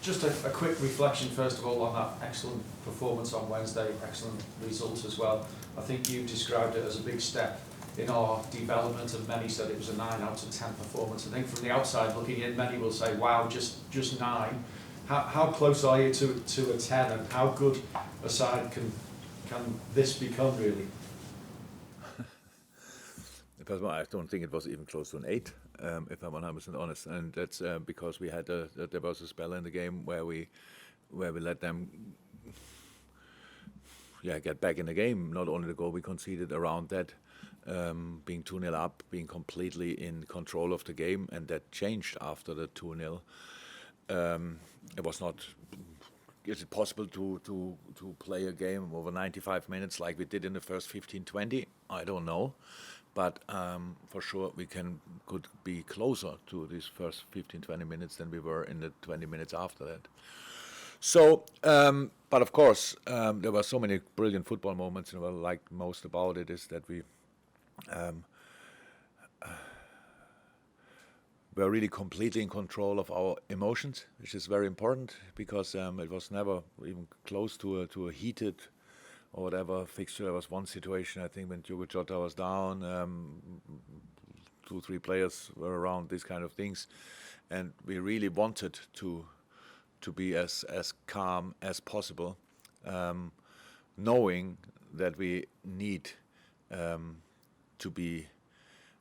Just a quick reflection first of all on that excellent performance on Wednesday, excellent results as well. I think you described it as a big step in our development, and many said it was a 9 out of 10 performance. I think from the outside looking in, many will say, wow, just 9. How close are you to a 10, and how good a side can this become really? First of all, I don't think it was even close to an 8, if I'm 100% honest, and that's because we had there was a spell in the game where we let them get back in the game. Not only the goal we conceded around that, being 2-0 up, being completely in control of the game, and that changed after the 2-0. It was not. Is it possible to play a game over 95 minutes like we did in the first 15-20? I don't know. But for sure we could be closer to these first 15-20 minutes than we were in the 20 minutes after that. So, but of course, there were so many brilliant football moments, and what I liked most about it is that we were really completely in control of our emotions, which is very important, because it was never even close to a heated or whatever fixture. There was one situation, I think, when Jotter was down, 2-3 players were around, these kind of things, and we really wanted to be as calm as possible, knowing that we need to be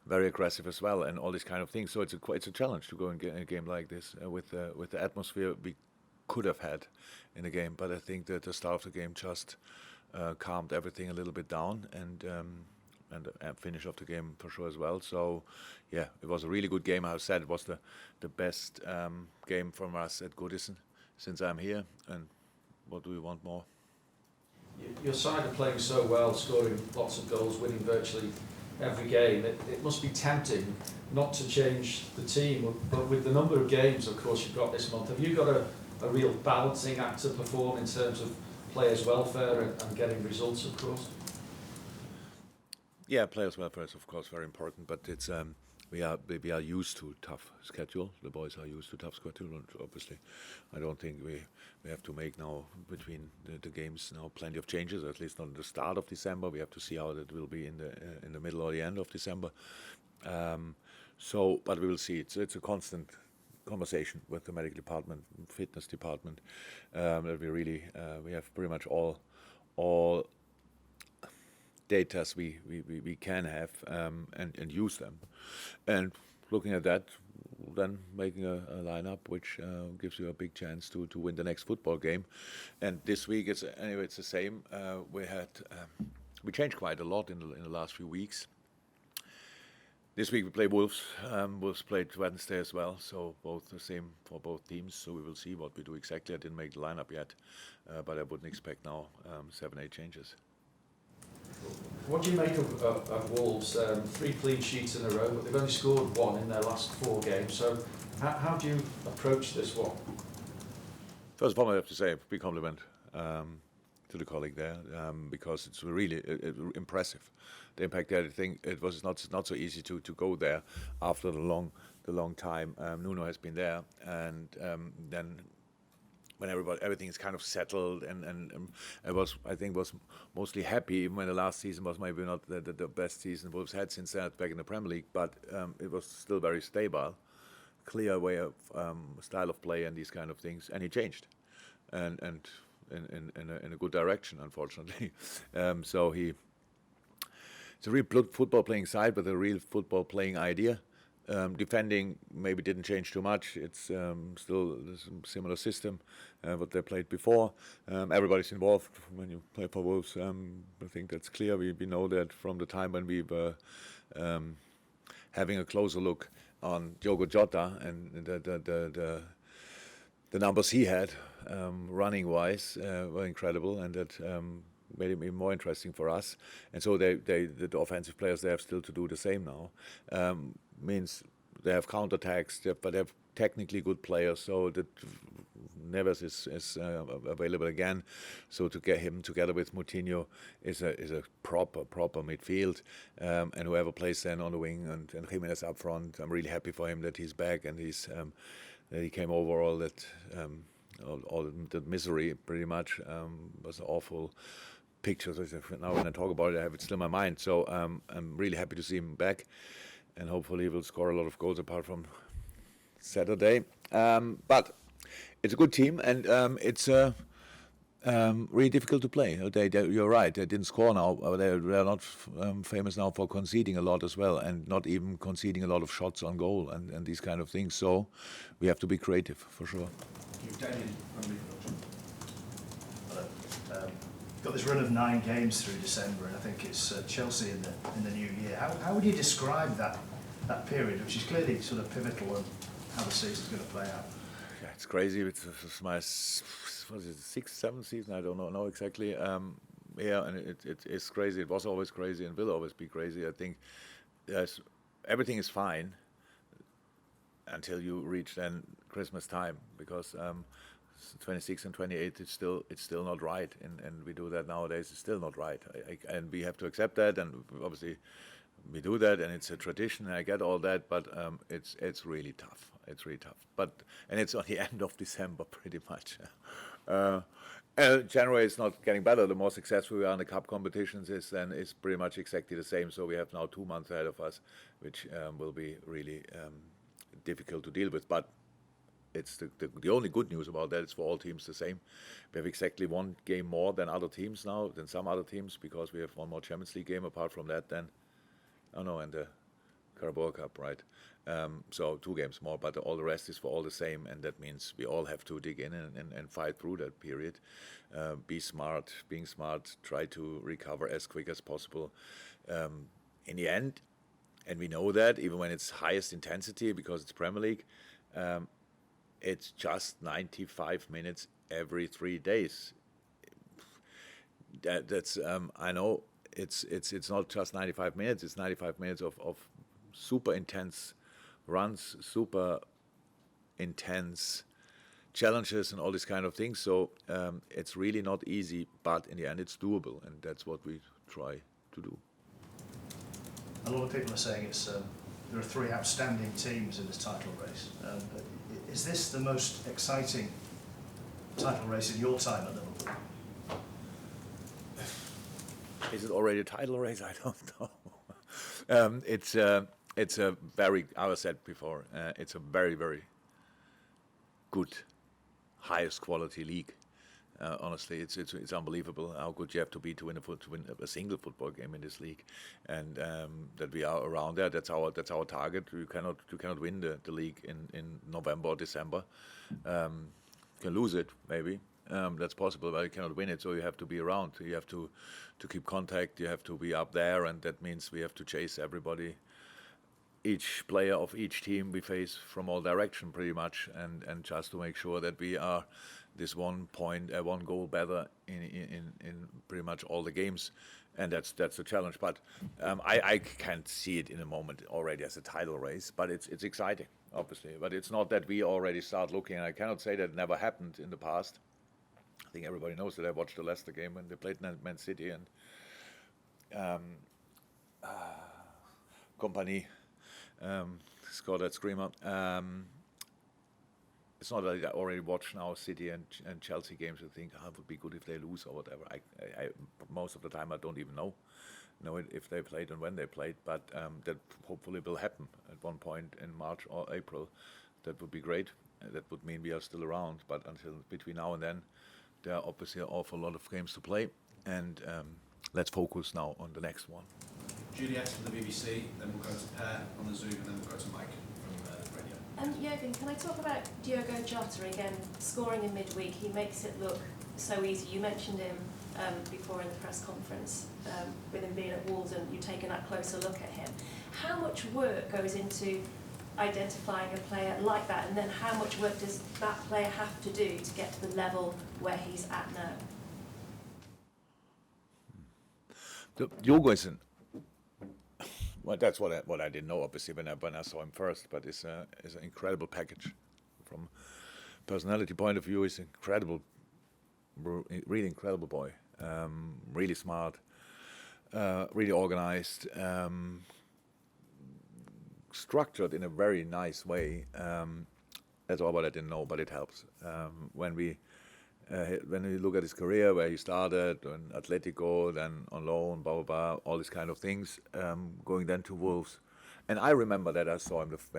very aggressive as well, and all these kind of things. So it's a challenge to go in a game like this with the atmosphere we could have had in the game. But I think that the start of the game just calmed everything a little bit down, and finish of the game for sure as well. So yeah, it was a really good game. I said it was the best game from us at Goodison since I'm here, and what do we want more? Your side are playing so well, scoring lots of goals, winning virtually every game. It must be tempting not to change the team, but with the number of games, of course, you've got this month, have you got a real balancing act to perform in terms of players' welfare and getting results, of course? Yeah, players' welfare is of course very important, but it's we are used to tough schedule. The boys are used to tough schedule, and obviously, I don't think we have to make now between the games now plenty of changes. At least not at the start of December. We have to see how that will be in the middle or the end of December. But we will see. It's a constant conversation with the medical department, fitness department. That we have pretty much all datas we can have, and use them, and looking at that, then making a lineup which gives you a big chance to win the next football game. And this week it's the same. We changed quite a lot in the last few weeks. This week we play Wolves. Wolves played Wednesday as well, so both the same for both teams. So we will see what we do exactly. I didn't make the lineup yet, but I wouldn't expect now 7-8 changes. What do you make of Wolves? 3 clean sheets in a row, but they've only scored 1 in their last 4 games. So how do you approach this one? First of all, I have to say a big compliment to the colleague there, because it's really impressive. The impact there. I think it was not so easy to go there after the long time. Nuno has been there, and then when everything is kind of settled, and I think was mostly happy, even when the last season was maybe not the best season Wolves had since then back in the Premier League, but it was still very stable, clear way of style of play and these kind of things, and he changed, and in a good direction, unfortunately. So it's a real football playing side with a real football playing idea. Defending maybe didn't change too much. It's still a similar system what they played before. Everybody's involved when you play for Wolves. I think that's clear. We know that from the time when we were having a closer look on Diogo Jotter and the numbers he had running-wise were incredible, and that made it even more interesting for us. And so the offensive players, they have still to do the same now. Means they have counterattacks, but they have technically good players, so that Neves is available again. So to get him together with Moutinho is a proper midfield, and whoever plays then on the wing and Jimenez up front, I'm really happy for him that he's back, and he's that he came over all that all the misery pretty much was an awful picture. So now when I talk about it, I have it still in my mind. So I'm really happy to see him back, and hopefully he will score a lot of goals apart from Saturday. But it's a good team, and it's really difficult to play. You're right, they didn't score now. They're not famous now for conceding a lot as well, and not even conceding a lot of shots on goal and these kind of things. So we have to be creative, for sure. You've Damien from Liverpool. Hello. Got this run of 9 games through December, and I think it's Chelsea in the new year. How would you describe that period, which is clearly sort of pivotal on how the season's going to play out? Yeah, it's crazy. It's my what is it, 6th, 7th season? I don't know exactly. Yeah, and it is crazy. It was always crazy and will always be crazy. I think everything is fine until you reach then Christmas time, because 26 and 28 it's still not right, and we do that nowadays. It's still not right, and we have to accept that, and obviously we do that, and it's a tradition, and I get all that, but it's really tough. It's really tough. And it's on the end of December pretty much. January is not getting better. The more successful we are in the cup competitions is pretty much exactly the same. So we have now 2 months ahead of us, which will be really difficult to deal with. But it's the only good news about that is for all teams the same. We have exactly 1 game more than other teams now, than some other teams, because we have 1 more Champions League game apart from that. Then, and the Carabao Cup, right? So 2 games more, but all the rest is for all the same, and that means we all have to dig in and fight through that period. Being smart, try to recover as quick as possible. In the end, and we know that even when it's highest intensity, because it's Premier League, it's just 95 minutes every 3 days. That's I know it's not just 95 minutes. It's 95 minutes of super intense runs, super intense challenges, and all these kind of things. So it's really not easy, but in the end, it's doable, and that's what we try to do. A lot of people are saying there are 3 outstanding teams in this title race. Is this the most exciting title race in your time at Liverpool? Is it already a title race? I don't know. It's a very, I said before, it's a very, very good, highest quality league. Honestly, it's unbelievable how good you have to be to win a single football game in this league, and that we are around there. That's our target. You cannot win the league in November or December. You can lose it maybe. That's possible, but you cannot win it. So you have to be around. You have to keep contact. You have to be up there, and that means we have to chase everybody. Each player of each team we face from all direction pretty much, and just to make sure that we are this 1 goal better in pretty much all the games, and that's the challenge. But I can't see it in a moment already as a title race, but it's exciting, obviously. But it's not that we already start looking. I cannot say that never happened in the past. I think everybody knows that I watched the Leicester game when they played Man City, and Company scored that screamer. It's not that I already watch now City and Chelsea games and think, it would be good if they lose or whatever. I most of the time I don't even know if they played and when they played, but that hopefully will happen at one point in March or April. That would be great. That would mean we are still around, but until between now and then, there are obviously an awful lot of games to play, and let's focus now on the next one. Juliet from the BBC, then we'll go to Per on the Zoom, and then we'll go to Mike from radio. Jürgen, can I talk about Diogo Jotter again, scoring in midweek? He makes it look so easy. You mentioned him before in the press conference, with him being at Wolves, and you've taken that closer look at him. How much work goes into identifying a player like that, and then how much work does that player have to do to get to the level where he's at now? Diogo is well, that's what I didn't know, obviously, when I saw him first. But it's an incredible package. From personality point of view, he's incredible, really incredible boy. Really smart, really organized, structured in a very nice way. That's all what I didn't know, but it helps. When we look at his career, where he started on Atletico, then on loan, blah, blah, blah, all these kind of things, going then to Wolves. And I remember that when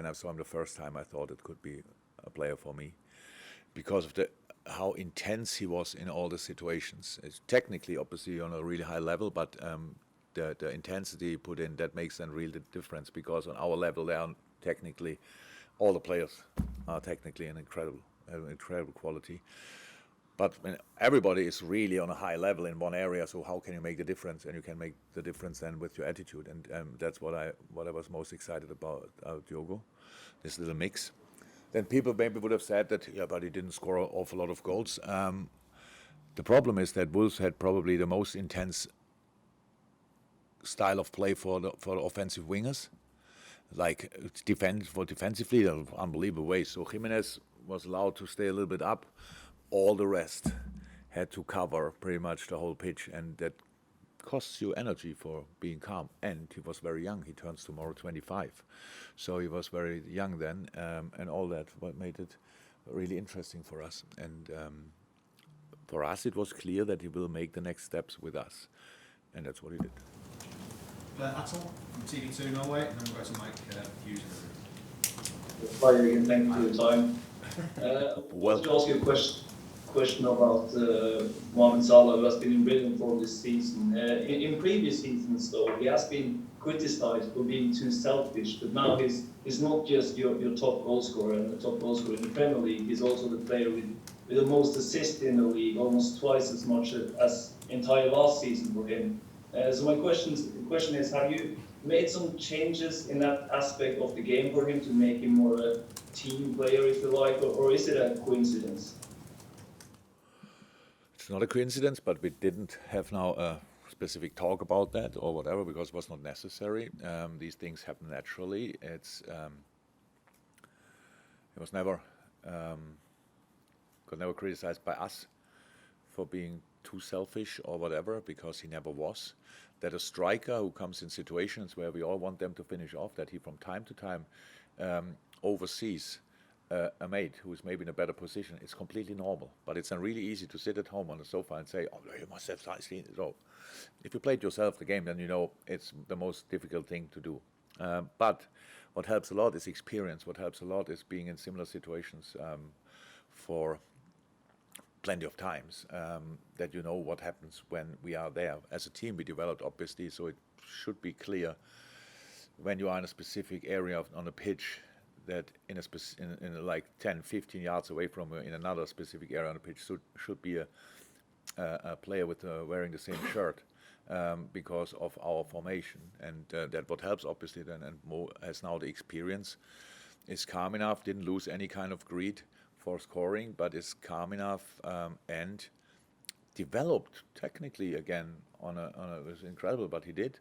I saw him the first time, I thought it could be a player for me because of how intense he was in all the situations. It's technically, obviously, on a really high level, but the intensity he put in, that makes then real the difference, because on our level, they are technically, all the players are technically have incredible quality. But when everybody is really on a high level in one area, so how can you make the difference? And you can make the difference then with your attitude, and that's what I was most excited about Diogo, this little mix. Then people maybe would have said that, yeah, but he didn't score an awful lot of goals. The problem is that Wolves had probably the most intense style of play for the offensive wingers, like defensively, in an unbelievable way. So Jimenez was allowed to stay a little bit up. All the rest had to cover pretty much the whole pitch, and that costs you energy for being calm. And he was very young. He turns tomorrow 25. So he was very young then, and all that what made it really interesting for us. And for us, it was clear that he will make the next steps with us. And that's what he did. Atle from TV2 Norway, and then we'll go to Mike Hughes. Hi again, thank you for your time. I wanted to ask you a question about Mohamed Salah, who has been in brilliant form this season. In previous seasons, though, he has been criticised for being too selfish, but now he's not just your top goal scorer and the top goal scorer in the Premier League, he's also the player with the most assists in the league, almost twice as much as entire last season for him. So my question is, have you made some changes in that aspect of the game for him to make him more a team player, if you like, or is it a coincidence? It's not a coincidence, but we didn't have now a specific talk about that or whatever, because it was not necessary. These things happen naturally. It was never criticized by us for being too selfish or whatever, because he never was. That a striker who comes in situations where we all want them to finish off, that he from time to time oversees a mate who is maybe in a better position, it's completely normal. But it's really easy to sit at home on the sofa and say, oh, you must have seen it. So if you played yourself the game, then you know it's the most difficult thing to do. But what helps a lot is experience. What helps a lot is being in similar situations for plenty of times, that you know what happens when we are there. As a team, we developed, obviously, so it should be clear when you are in a specific area on a pitch, that in like 10, 15 yards away from you, in another specific area on the pitch, should be a player with wearing the same shirt, because of our formation. And that what helps, obviously, then, and Mo has now the experience, is calm enough, didn't lose any kind of greed for scoring, but is calm enough and developed technically again it was incredible, but he did,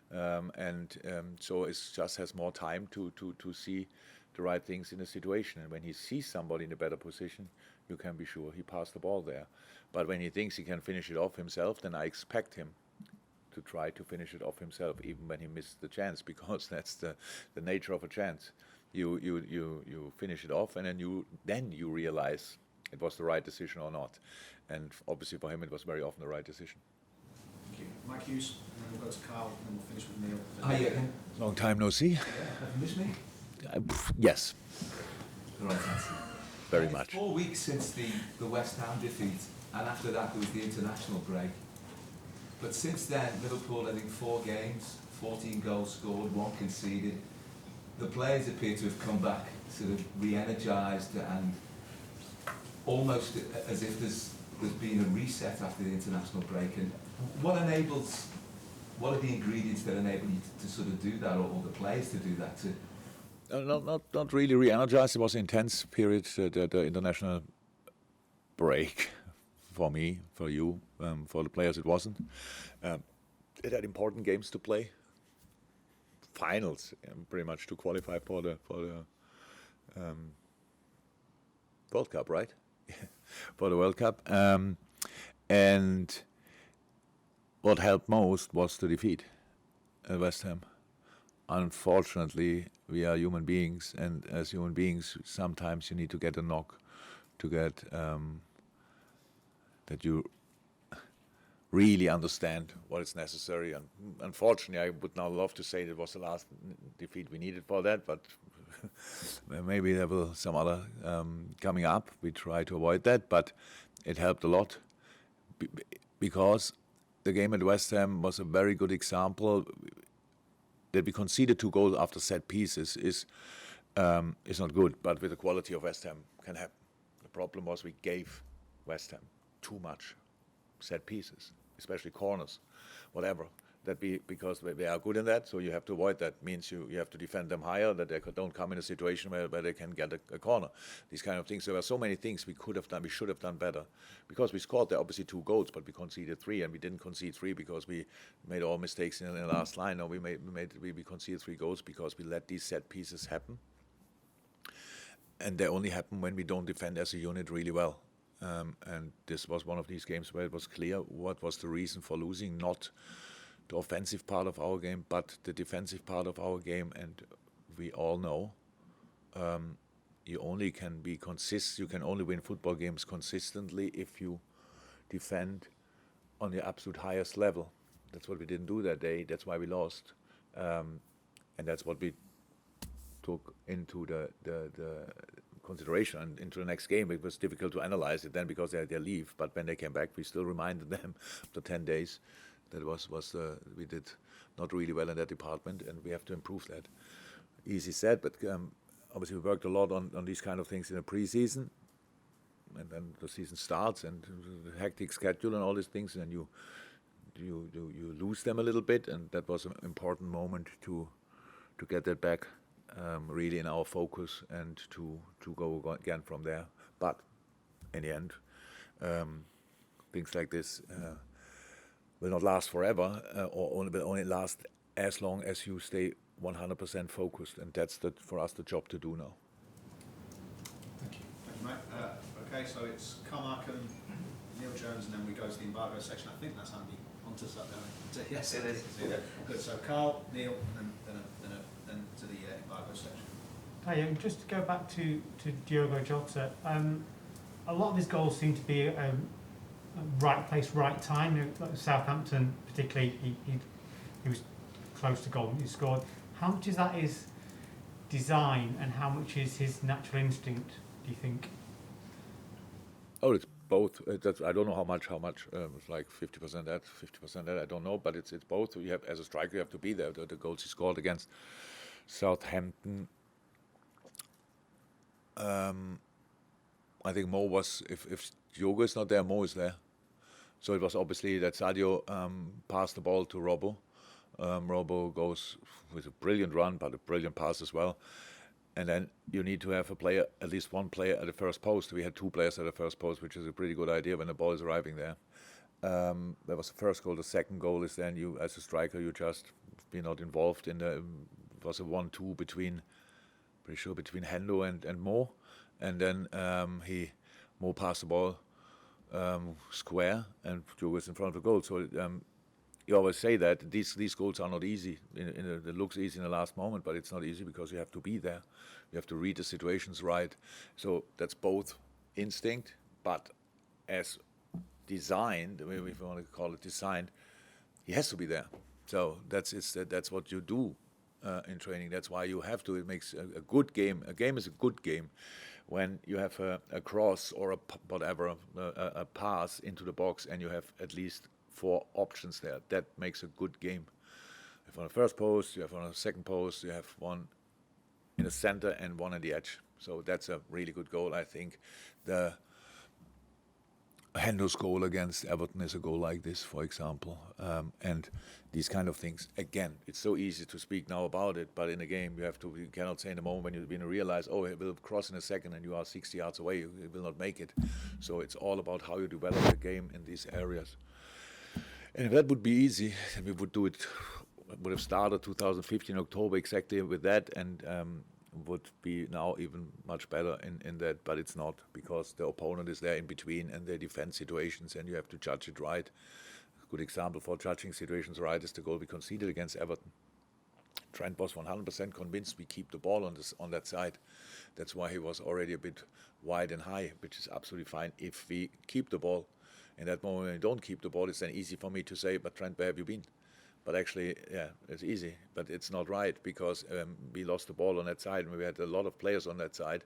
so it just has more time to see the right things in a situation. And when he sees somebody in a better position, you can be sure he passed the ball there. But when he thinks he can finish it off himself, then I expect him to try to finish it off himself, even when he missed the chance, because that's the nature of a chance. You finish it off, and then you realize it was the right decision or not. And obviously for him, it was very often the right decision. Thank you. Mike Hughes, and then we'll go to Carl, and we'll finish with Neil. Hi again. Long time no see. Have you missed me? Yes, Right, thanks. very much. 4 weeks since the West Ham defeat, and after that there was the international break. But since then, Liverpool, I think 4 games, 14 goals scored, 1 conceded. The players appear to have come back sort of re-energised and almost as if there's been a reset after the international break. And what are the ingredients that enable you to sort of do that, or the players to do that? Not really re-energized. It was an intense period, the international break, for me, for you, for the players it wasn't. It had important games to play. Finals, pretty much, to qualify for the World Cup, right? For the World Cup. And what helped most was the defeat at West Ham. unfortunately, we are human beings, and as human beings, sometimes you need to get a knock to get that you really understand what is necessary. And unfortunately, I would now love to say that it was the last defeat we needed for that, but maybe there will some other coming up. We try to avoid that, but it helped a lot because the game at West Ham was a very good example. That we conceded 2 goals after set pieces is not good, but with the quality of West Ham can happen. The problem was we gave West Ham too much set pieces, especially corners, whatever. Because they are good in that, so you have to avoid that. Means you have to defend them higher, that they don't come in a situation where they can get a corner. These kind of things. There were so many things we could have done, we should have done better. Because we scored there obviously 2 goals, but we conceded 3, and we didn't concede 3 because we made all mistakes in the last line. No, we conceded 3 goals because we let these set pieces happen. And they only happen when we don't defend as a unit really well. And this was one of these games where it was clear what was the reason for losing, not the offensive part of our game, but the defensive part of our game. And we all know you only can be you can only win football games consistently if you defend on the absolute highest level. That's what we didn't do that day. That's why we lost, and that's what we took into the consideration and into the next game. It was difficult to analyze it then because they had their leave, but when they came back, we still reminded them after 10 days that we did not really well in that department, and we have to improve that. Easy said, but obviously we worked a lot on these kind of things in the pre-season, and then the season starts and the hectic schedule and all these things, and you lose them a little bit, and that was an important moment to get that back really in our focus and to go again from there. But in the end, things like this will not last forever, will only last as long as you stay 100% focused, and that's for us the job to do now. Thank you. Thank you, mate. Okay, so it's Carmark and Neil Jones, and then we go to the embargo section. I think that's Andy Hunter's up there. Yes, it is. Yeah. Good. So Carl, Neil, and then to the embargo section. Hi, just to go back to Diogo Jota, a lot of his goals seem to be right place, right time. Like Southampton, particularly, he was close to goal. He scored. How much of that is design, and how much is his natural instinct? Do you think? Oh, it's both. I don't know how much. It's like 50% that, 50% that. I don't know, but it's both. You have, as a striker, you have to be there. The goals he scored against Southampton. I think Mo was. If Diogo is not there, Mo is there. So it was obviously that Sadio passed the ball to Robbo. Robbo goes with a brilliant run, but a brilliant pass as well. And then you need to have a player, at least one player at the first post. We had 2 players at the first post, which is a pretty good idea when the ball is arriving there. That was the first goal. The second goal is then you, as a striker, you just be not involved in the. It was a 1-2 between Hendo and Mo, and then Mo passed the ball square, and Diogo is in front of the goal. So you always say that these goals are not easy. It looks easy in the last moment, but it's not easy because you have to be there. You have to read the situations right. So that's both instinct, but as designed, if you want to call it designed, he has to be there. So that's what you do in training. That's why you have to. It makes a good game. A game is a good game when you have a cross or a pass into the box, and you have at least 4 options there. That makes a good game. You have on the first post, you have on the second post, you have one in the center and one on the edge. So that's a really good goal. I think the Hendo's goal against Everton is a goal like this, for example. And these kind of things. Again, it's so easy to speak now about it, but in a game you cannot say in the moment when you realize, oh, it will cross in a second and you are 60 yards away, you will not make it. So it's all about how you develop the game in these areas. And if that would be easy, then we would do it. Would have started 2015 October exactly with that, and would be now even much better in that. But it's not, because the opponent is there in between and they defend situations, and you have to judge it right. A good example for judging situations right is the goal we conceded against Everton. Trent was 100% convinced we keep the ball on that side. That's why he was already a bit wide and high, which is absolutely fine if we keep the ball. In that moment when we don't keep the ball, it's then easy for me to say, but Trent, where have you been? But actually, yeah, it's easy, but it's not right because we lost the ball on that side and we had a lot of players on that side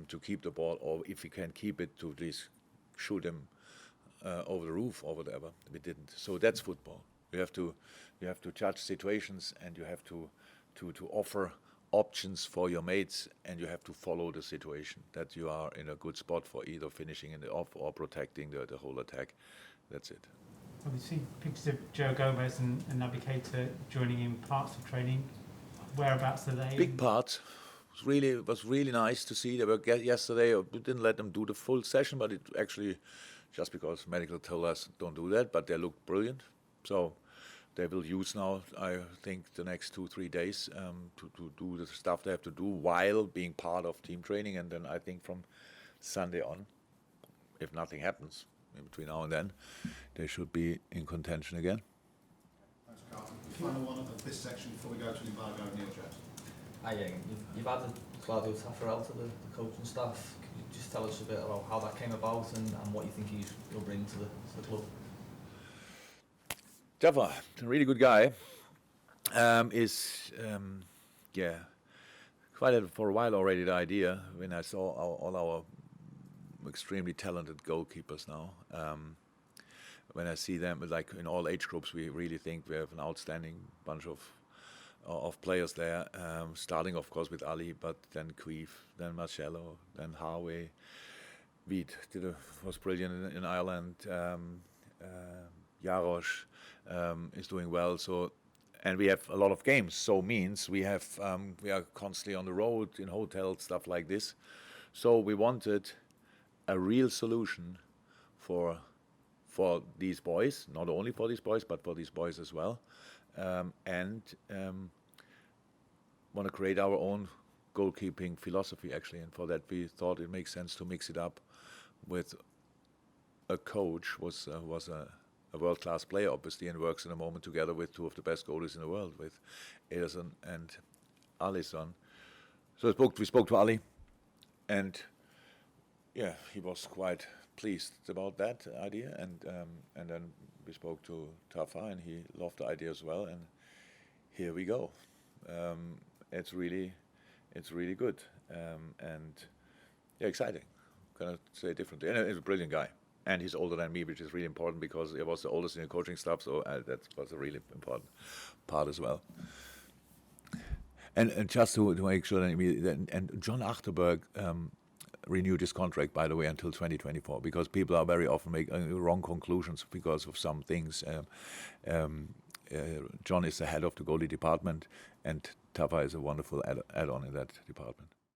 to keep the ball, or if we can keep it, to at least shoot him over the roof or whatever. We didn't. So that's football. You have to judge situations, and you have to offer options for your mates, and you have to follow the situation that you are in a good spot for either finishing in the off or protecting the whole attack. That's it. Well, we've seen pictures of Joe Gomez and Naby Keita joining in parts of training. Whereabouts are they? Big parts. It was really nice to see. They were yesterday. We didn't let them do the full session, but it actually, just because medical told us don't do that, but they look brilliant. So they will use now, I think, the next 2-3 days to do the stuff they have to do while being part of team training. And then I think from Sunday on, if nothing happens in between now and then, they should be in contention again. Thanks, Carl. Final one of this section before we go to the embargo, Neil Jones. Hi, you've added Claudio Tafarel to the coaching staff. Could you just tell us a bit about how that came about and what you think he'll bring to the club? Jotter, a really good guy, quite for a while already the idea when I saw all our extremely talented goalkeepers now. When I see them, like in all age groups, we really think we have an outstanding bunch of players there, starting of course with Ali, but then Queef, then Marcelo, then Harvey. Veed was brilliant in Ireland. Jarosz is doing well. So, and we have a lot of games. So means we are constantly on the road in hotels, stuff like this. So we wanted a real solution for these boys, not only for these boys, but for these boys as well, and want to create our own goalkeeping philosophy actually. And for that, we thought it makes sense to mix it up with a coach was a world-class player, obviously, and works in a moment together with two of the best goalies in the world, with Ederson and Alisson. So we spoke to Ali, and yeah, he was quite pleased about that idea, and then we spoke to Tafarel, and he loved the idea as well, and here we go. It's really good, and yeah, exciting. Gonna say it differently, and he's a brilliant guy. And he's older than me, which is really important because he was the oldest in the coaching staff, so that was a really important part as well. And just to make sure, and John Achterberg renewed his contract, by the way, until 2024, because people are very often making wrong conclusions because of some things. John is the head of the goalie department, and Tafa is a wonderful add-on in that department.